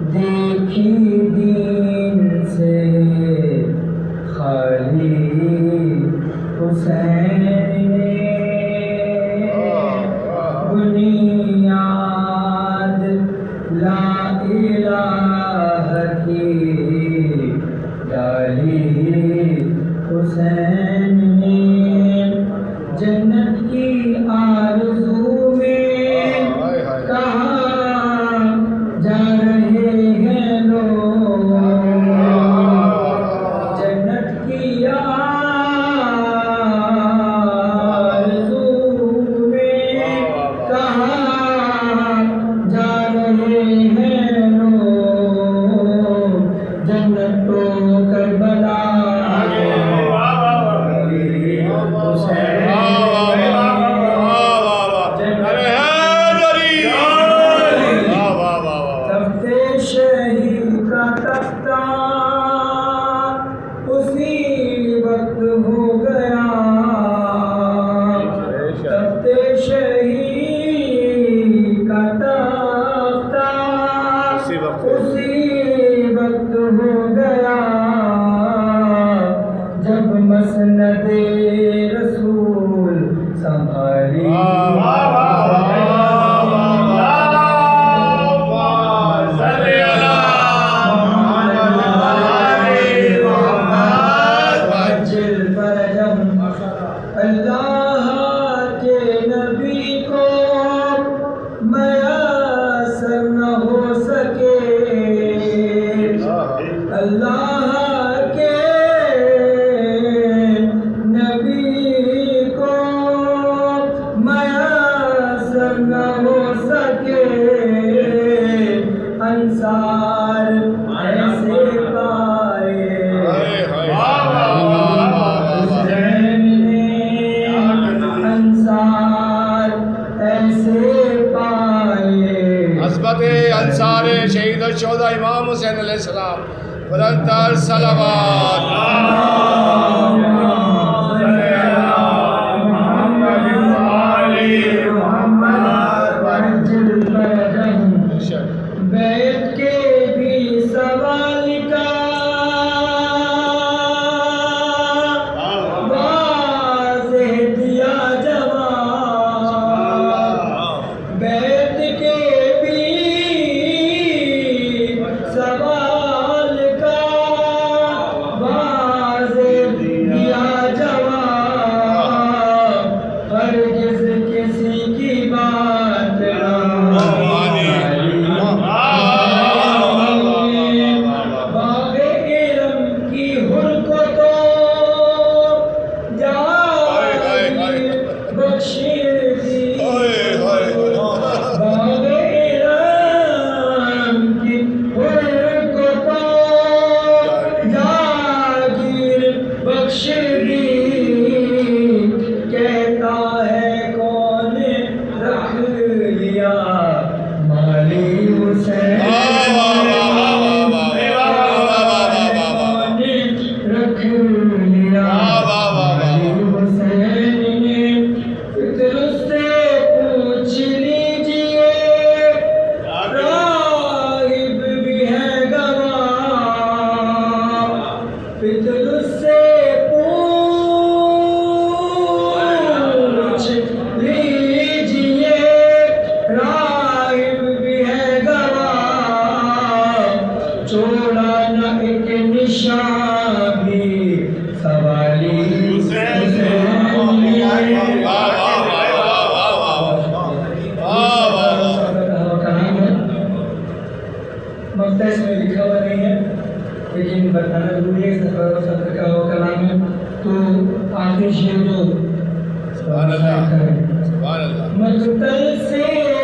دیکھی دین سے خالی حسین نے بنیاد لا الہ کی ڈالی حسین نے جنت کی آرزو میں کہاں جا رہے ہیں لوگ جنت کی آرزو میں کہاں جا رہے ہیں لوگ جنت تو کربلا شہید کا تختہ اسی وقت ہو گیا تخت شہید کا تختہ اسی وقت ہو گیا جب مسند رسول سنبھالی اللہ کے نبی کو میسر نہ ہو سکے اللہ کے نبی کو میسر نہ ہو سکے انصار ایسے پائے عظمت انصار شہید الشہداء امام حسین علیہ السلام بلند تر صلوات بیت کے بھی سوال کا واضح دیا جواب بیت کے بھی سوال کا واضح دیا جواب ہرگز کسی کی بات کہتا ہے کون رکھ لیا مالی حسین رکھ لیا مالی حسین نے فکر سے پوچھ لیجئے راغب بھی ہے گواہ فکر سے پوچھ لیجئے راغب بھی ہے گواہ چھوڑا نہ ایک نشان بھی سوالی مقطع اس میں لکھا ہوا نہیں ہے لیکن بتانا ضروری ہے سفر و صدر کا وہ کلام ہے تو آخر شعر جو سبحان اللہ سبحان اللہ مقتل سے